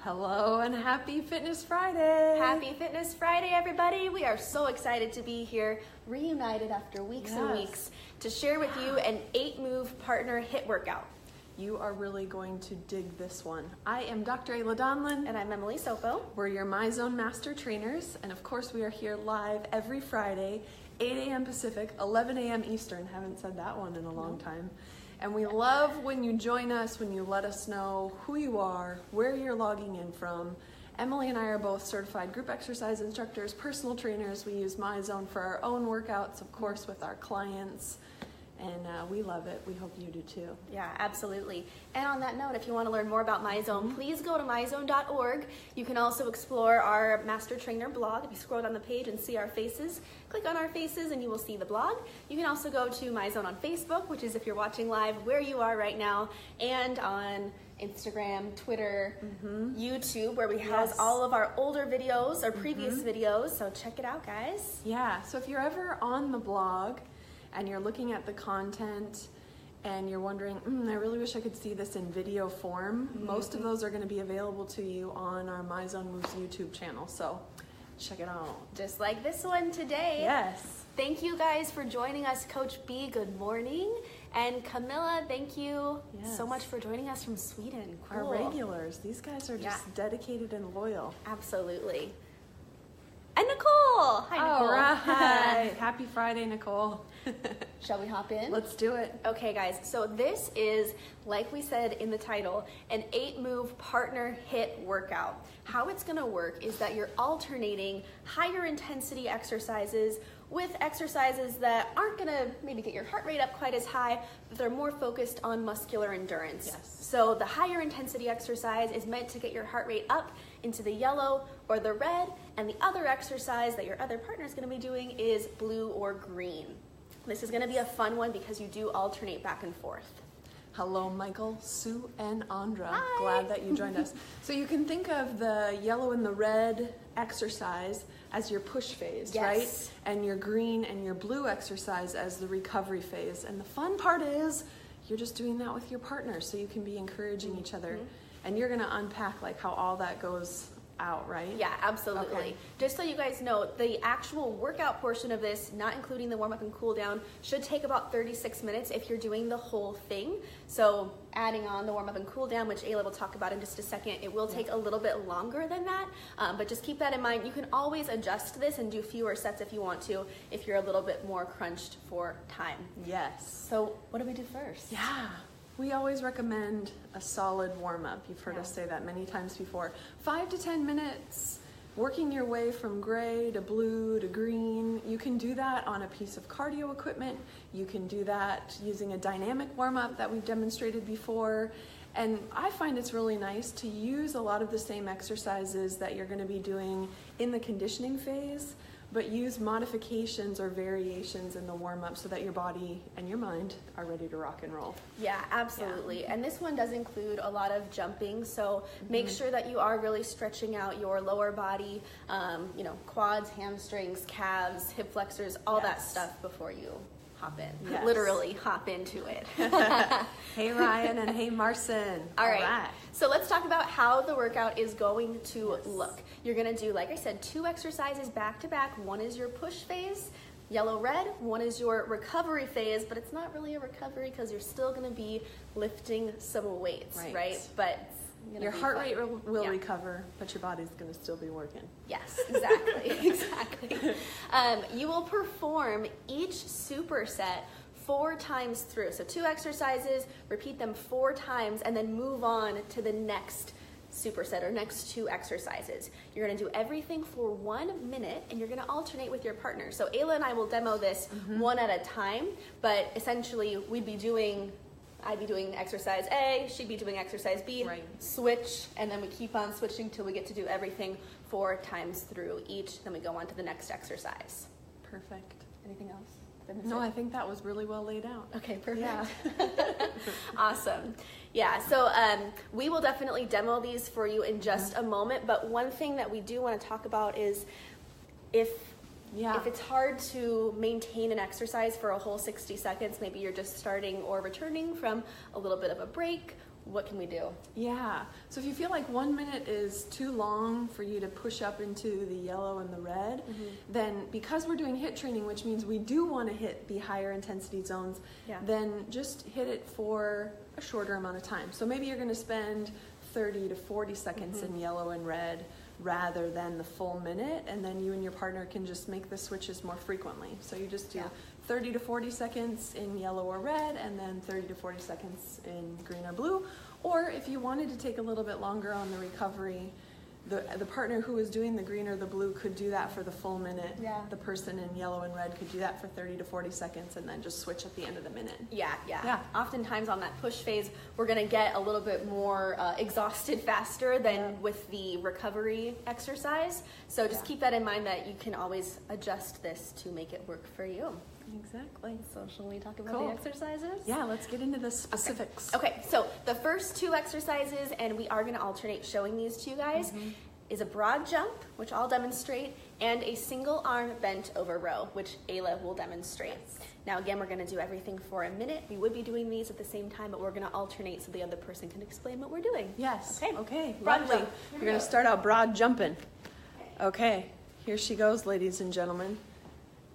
Hello and happy Fitness Friday. Happy Fitness Friday, everybody. We are so excited to be here, reunited after weeks and weeks, to share with you an 8-move partner HIIT workout. You are really going to dig this one. I am Dr. Ayla Donlin. And I'm Emily Sopo. We're your MyZone Master Trainers. And of course, we are here live every Friday, 8 a.m. Pacific, 11 a.m. Eastern. Haven't said that one in a long time. And we love when you join us, when you let us know who you are, where you're logging in from. Emily and I are both certified group exercise instructors, personal trainers. We use MyZone for our own workouts, of course, with our clients. And we love it. We hope you do too. Yeah, absolutely. And on that note, if you want to learn more about MyZone, please go to myzone.org. You can also explore our Master Trainer blog. If you scroll down the page and see our faces, click on our faces and you will see the blog. You can also go to MyZone on Facebook, which is if you're watching live where you are right now, and on Instagram, Twitter, YouTube, where we house all of our older videos, our previous videos. So check it out, guys. Yeah, so if you're ever on the blog, and you're looking at the content and you're wondering, I really wish I could see this in video form, most of those are going to be available to you on our MyZone Moves YouTube channel, so check it out. Just like this one today. Yes. Thank you guys for joining us. Coach B, good morning. And Camilla, thank you so much for joining us from Sweden. Cool. Our regulars, these guys are just dedicated and loyal. Absolutely. And Nicole. Hi, Nicole. All right. Happy Friday, Nicole. Shall we hop in? Let's do it. Okay, guys. So this is, like we said in the title, an 8-move partner HIIT workout. How it's going to work is that you're alternating higher intensity exercises with exercises that aren't going to maybe get your heart rate up quite as high, but they're more focused on muscular endurance. Yes. So the higher intensity exercise is meant to get your heart rate up into the yellow or the red, and the other exercise that your other partner is going to be doing is blue or green. This is going to be a fun one because you do alternate back and forth. Hello, Michael, Sue, and Andra. Hi. Glad that you joined us. So you can think of the yellow and the red exercise as your push phase, right? And your green and your blue exercise as the recovery phase. And the fun part is you're just doing that with your partner, so you can be encouraging each other. And you're going to unpack like how all that goes out, right? Yeah, absolutely. Okay. Just so you guys know, the actual workout portion of this, not including the warm up and cool down, should take about 36 minutes if you're doing the whole thing. So adding on the warm up and cool down, which Ayla will talk about in just a second, it will take a little bit longer than that. But just keep that in mind. You can always adjust this and do fewer sets if you want to, if you're a little bit more crunched for time. Yes. So what do we do first? Yeah. We always recommend a solid warm-up. You've heard us say that many times before. 5 to 10 minutes, working your way from gray to blue to green. You can do that on a piece of cardio equipment. You can do that using a dynamic warm-up that we've demonstrated before. And I find it's really nice to use a lot of the same exercises that you're going to be doing in the conditioning phase, but use modifications or variations in the warm-up so that your body and your mind are ready to rock and roll. Yeah, absolutely. And this one does include a lot of jumping, so make sure that you are really stretching out your lower body, quads, hamstrings, calves, hip flexors, all that stuff before you hop in. Yes. Literally hop into it. Hey Ryan and hey Marcin. All right. So let's talk about how the workout is going to look. You're going to do, like I said, 2 exercises back to back. One is your push phase, yellow-red. One is your recovery phase, but it's not really a recovery because you're still going to be lifting some weights, right? But your heart rate will recover, but your body's going to still be working. Yes, exactly. Exactly. You will perform each superset 4 times through. So 2 exercises, repeat them 4 times, and then move on to the next superset or next 2 exercises. You're going to do everything for 1 minute, and you're going to alternate with your partner. So Ayla and I will demo this one at a time, but essentially I'd be doing exercise A, she'd be doing exercise B, switch, and then we keep on switching till we get to do everything 4 times through each, then we go on to the next exercise. Perfect. Anything else? No, I think that was really well laid out. Okay, perfect. Yeah. Awesome. Yeah, so we will definitely demo these for you in just a moment, but one thing that we do want to talk about is if it's hard to maintain an exercise for a whole 60 seconds, maybe you're just starting or returning from a little bit of a break, what can we do? Yeah. So if you feel like 1 minute is too long for you to push up into the yellow and the red, then because we're doing HIIT training, which means we do want to hit the higher intensity zones, then just hit it for a shorter amount of time. So maybe you're going to spend 30 to 40 seconds in yellow and red rather than the full minute, and then you and your partner can just make the switches more frequently. So you just do 30 to 40 seconds in yellow or red, and then 30 to 40 seconds in green or blue. Or if you wanted to take a little bit longer on the recovery, the partner who was doing the green or the blue could do that for the full minute. The person in yellow and red could do that for 30 to 40 seconds and then just switch at the end of the minute. Yeah. Oftentimes on that push phase, we're going to get a little bit more exhausted faster than with the recovery exercise. So just keep that in mind, that you can always adjust this to make it work for you. Exactly. So shall we talk about the exercises? Yeah, let's get into the specifics. Okay, so the first 2 exercises, and we are going to alternate showing these to you guys, is a broad jump, which I'll demonstrate, and a single arm bent over row, which Ayla will demonstrate. Now again, we're going to do everything for a minute. We would be doing these at the same time, but we're going to alternate so the other person can explain what we're doing. Yes. Okay. Broad Lovely. jump. We're going to start out broad jumping. Okay. Here she goes, ladies and gentlemen.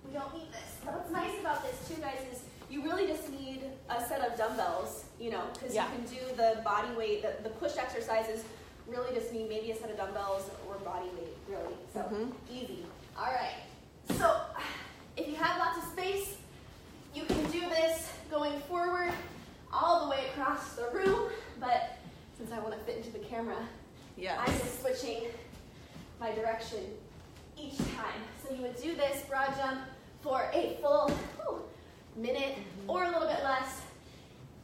We don't need this. What's nice about this too, guys, is you really just need a set of dumbbells, you know, because you can do the body weight, the push exercises really just need maybe a set of dumbbells or body weight, really. So easy. All right. So if you have lots of space, you can do this going forward all the way across the room, but since I want to fit into the camera, I'm just switching my direction each time. So you would do this broad jump for a full minute or a little bit less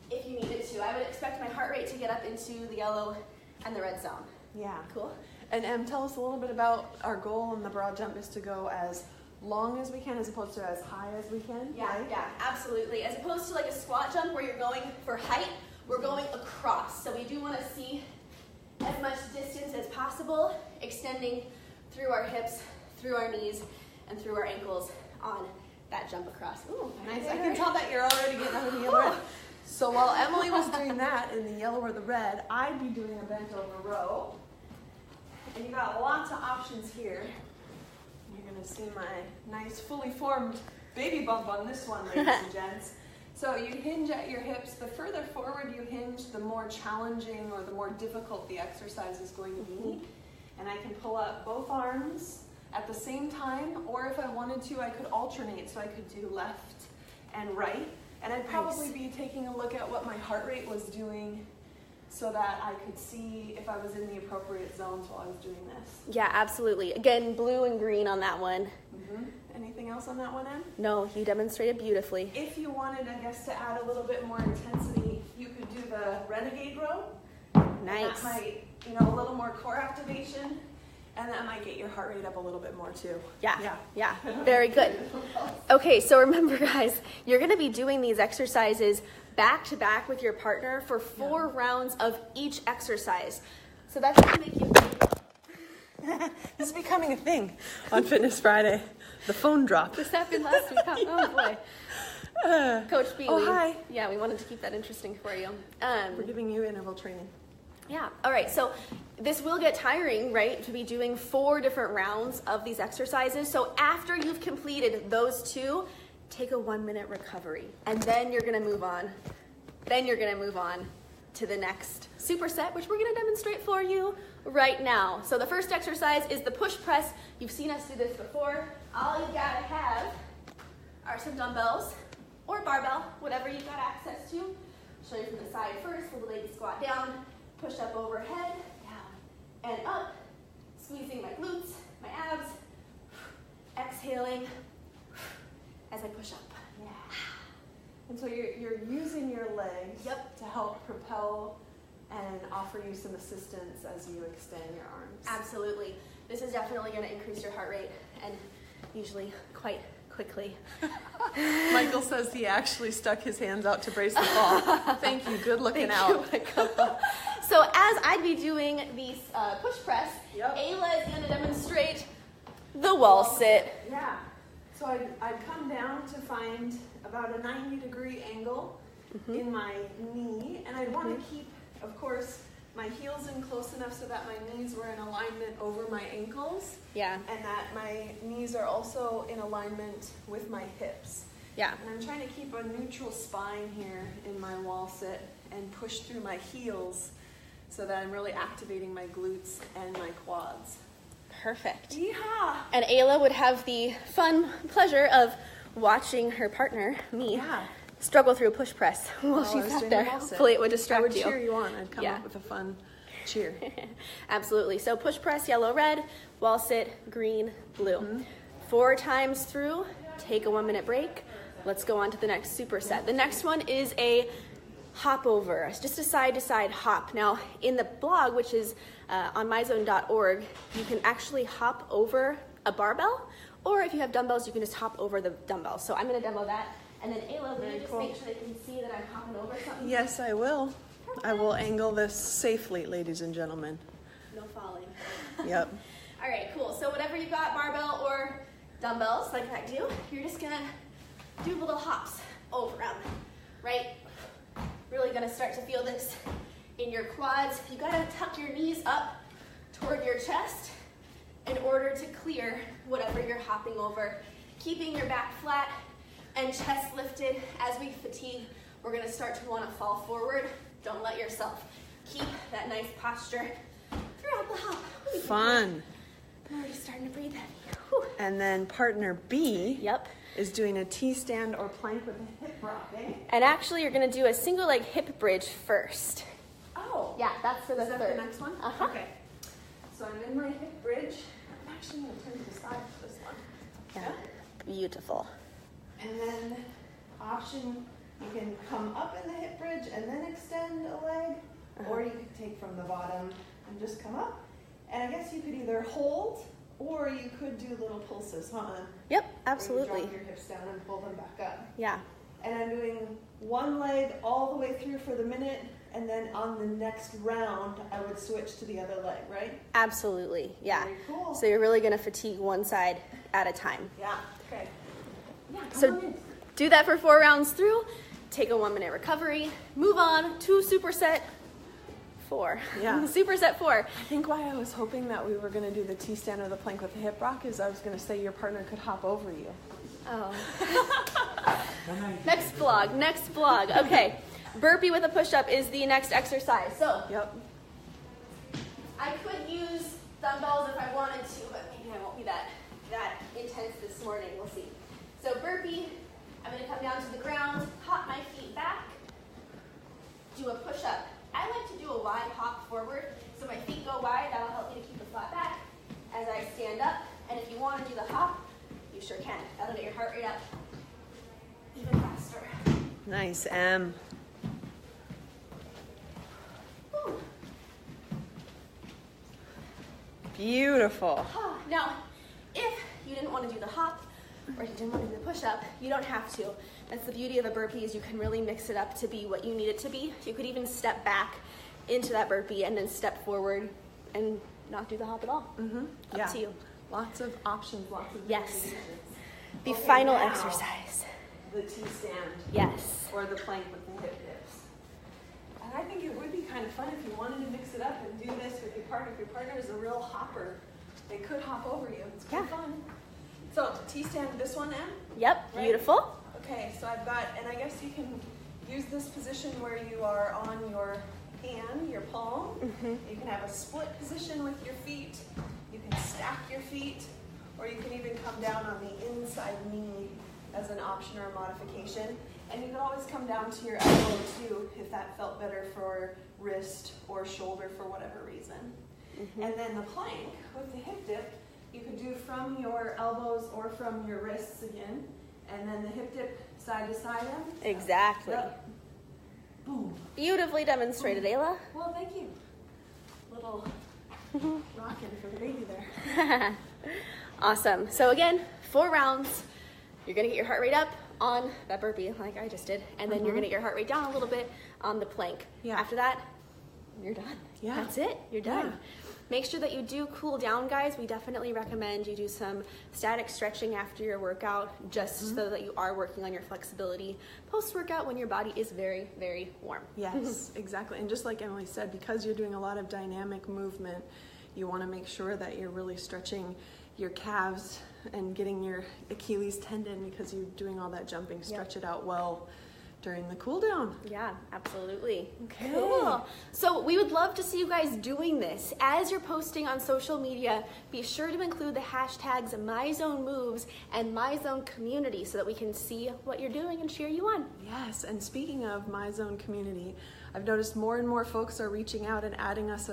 if you needed to. I would expect my heart rate to get up into the yellow and the red zone. Yeah. Cool. And tell us a little bit about our goal in the broad jump is to go as long as we can as opposed to as high as we can. Yeah, absolutely. As opposed to like a squat jump where you're going for height, we're going across. So we do want to see as much distance as possible, extending through our hips, through our knees, and through our ankles on that jump across. Ooh, nice. I can tell that you're already getting out of the yellow red. So while Emily was doing that in the yellow or the red, I'd be doing a bent over row. And you got lots of options here. You're going to see my nice fully formed baby bump on this one, ladies and gents. So you hinge at your hips. The further forward you hinge, the more challenging or the more difficult the exercise is going to be. And I can pull up both arms at the same time, or if I wanted to, I could alternate. So I could do left and right. And I'd probably be taking a look at what my heart rate was doing so that I could see if I was in the appropriate zones while I was doing this. Yeah, absolutely. Again, blue and green on that one. Anything else on that one, Em? No, you demonstrated beautifully. If you wanted, I guess, to add a little bit more intensity, you could do the renegade row. Nice. That might, a little more core activation, and that might get your heart rate up a little bit more too. Yeah. Very good. Okay, so remember, guys, you're going to be doing these exercises back to back with your partner for 4 rounds of each exercise. So that's going to make you think. This is becoming a thing on Fitness Friday. The phone drop. This happened last week. Oh boy. Coach B. Hi. Yeah, we wanted to keep that interesting for you. We're giving you interval training. Yeah. All right. So this will get tiring, right? To be doing 4 different rounds of these exercises. So after you've completed those 2, take a 1-minute recovery, and then you're going to move on. Then you're going to move on to the next superset, which we're going to demonstrate for you right now. So the first exercise is the push press. You've seen us do this before. All you got to have are some dumbbells or barbell, whatever you've got access to. I'll show you from the side first. Little lady squat down, push up overhead, down and up, squeezing my glutes, my abs, exhaling as I push up. Yeah. And so you're using your legs to help propel and offer you some assistance as you extend your arms. Absolutely. This is definitely going to increase your heart rate, and usually quite quickly. Michael says he actually stuck his hands out to brace the fall. Thank you. Good looking out. So as I'd be doing the push press, Ayla is going to demonstrate the wall sit. Yeah. So I'd come down to find about a 90-degree angle in my knee, and I'd want to keep Of course, my heels in close enough so that my knees were in alignment over my ankles. Yeah. And that my knees are also in alignment with my hips. Yeah. And I'm trying to keep a neutral spine here in my wall sit and push through my heels so that I'm really activating my glutes and my quads. Perfect. Yeehaw! And Ayla would have the fun pleasure of watching her partner, me, struggle through a push press while she sat there. Hopefully it would distract you. I would cheer you on. I'd come up with a fun cheer. Absolutely. So push press, yellow, red, wall sit, green, blue. 4 times through, take a 1-minute break. Let's go on to the next superset. The next one is a hop over. It's just a side-to-side hop. Now, in the blog, which is on myzone.org, you can actually hop over a barbell, or if you have dumbbells, you can just hop over the dumbbells. So I'm going to demo that. And then Ayla, will you just make sure they can see that I'm hopping over something? Yes, I will. Perfect. I will angle this safely, ladies and gentlemen. No falling. Yep. All right, cool. So whatever you've got, barbell or dumbbells, like I do, you're just going to do little hops over them, right? Really gonna start to feel this in your quads. You gotta tuck your knees up toward your chest in order to clear whatever you're hopping over. Keeping your back flat and chest lifted. As we fatigue, we're gonna start to wanna fall forward. Don't let yourself keep that nice posture throughout the hop. Fun. I'm already starting to breathe heavy. Whew. And then partner B. Yep. Is doing a T-stand or plank with a hip rocking. And actually, you're going to do a single leg hip bridge first. Oh. Yeah, that's for the third. Is that the next one? Uh-huh. Okay. So I'm in my hip bridge. I'm actually going to turn to the side for this one. Yeah. Beautiful. And then option, you can come up in the hip bridge and then extend a leg, or you could take from the bottom and just come up. And I guess you could either hold, or you could do little pulses, huh? Yep, absolutely. You drop your hips down and pull them back up. Yeah. And I'm doing one leg all the way through for the minute, and then on the next round, I would switch to the other leg, right? Absolutely, yeah. Very cool. So you're really going to fatigue one side at a time. Yeah, okay. Yeah, so do that for 4 rounds through, take a 1-minute recovery, move on to superset 4. Yeah. Superset 4. I think why I was hoping that we were going to do the T-stand or the plank with the hip rock is I was going to say your partner could hop over you. Oh. Next vlog. Okay. Burpee with a push-up is the next exercise. So, yep. I could use dumbbells if I wanted to, but maybe I won't be that intense this morning. We'll see. So burpee, I'm going to come down to the ground, hop my feet back, do a push-up. I like to do a wide hop forward, so my feet go wide. That'll help me to keep the flat back as I stand up. And if you want to do the hop, you sure can. That'll get your heart rate up even faster. Nice, Em. Whew. Beautiful. Now, if you didn't want to do the hop, or you didn't want to do the push-up, you don't have to. That's the beauty of a burpee, is you can really mix it up to be what you need it to be. You could even step back into that burpee and then step forward and not do the hop at all. Up to you. Lots of options, lots of Yes. variations. The Okay, final now, exercise. The T-stand. Yes. Or the plank with the hip dips. And I think it would be kind of fun if you wanted to mix it up and do this with your partner. If your partner is a real hopper, they could hop over you. It's kind of fun. So T-stand, this one, Em? Yep, Right? beautiful. Okay, so I've got, and I guess you can use this position where you are on your hand, your palm. You can have a split position with your feet. You can stack your feet, or you can even come down on the inside knee as an option or a modification. And you can always come down to your elbow too, if that felt better for wrist or shoulder for whatever reason. And then the plank with the hip dip, you can do from your elbows or from your wrists again. And then the hip dip side to side. Exactly. Yep. Boom. Beautifully demonstrated, Ayla. Well, thank you. Little rockin' for the baby there. Awesome. So again, 4 rounds. You're going to get your heart rate up on that burpee, like I just did, and then you're going to get your heart rate down a little bit on the plank. Yeah. After that, you're done. Yeah. That's it. You're done. Make sure that you do cool down, guys. We definitely recommend you do some static stretching after your workout, just so that you are working on your flexibility post-workout when your body is very, very warm. Yes, exactly. And just like Emily said, because you're doing a lot of dynamic movement, you want to make sure that you're really stretching your calves and getting your Achilles tendon, because you're doing all that jumping. Stretch it out well during the cool down. Yeah, absolutely. Okay. Cool. So we would love to see you guys doing this. As you're posting on social media, be sure to include the hashtags MyZoneMoves and MyZoneCommunity so that we can see what you're doing and cheer you on. Yes, and speaking of MyZone Community, I've noticed more and more folks are reaching out and adding us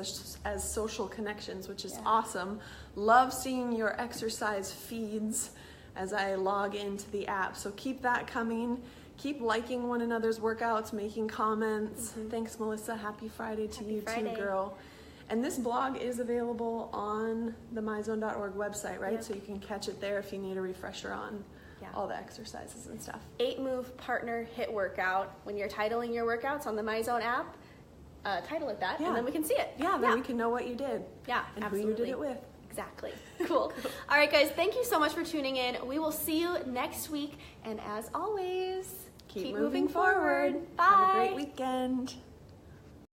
as social connections, which is awesome. Love seeing your exercise feeds as I log into the app. So keep that coming. Keep liking one another's workouts, making comments. Thanks, Melissa. Happy Friday to you too, girl. And this blog is available on the myzone.org website, right? So you can catch it there if you need a refresher on all the exercises and stuff. 8-move partner HIIT workout. When you're titling your workouts on the MyZone app, title it that, and then we can see it. Then we can know what you did. Yeah, and absolutely. who you did it with. Exactly. Cool. All right, guys, thank you so much for tuning in. We will see you next week. And as always, keep moving forward. Bye. Have a great weekend.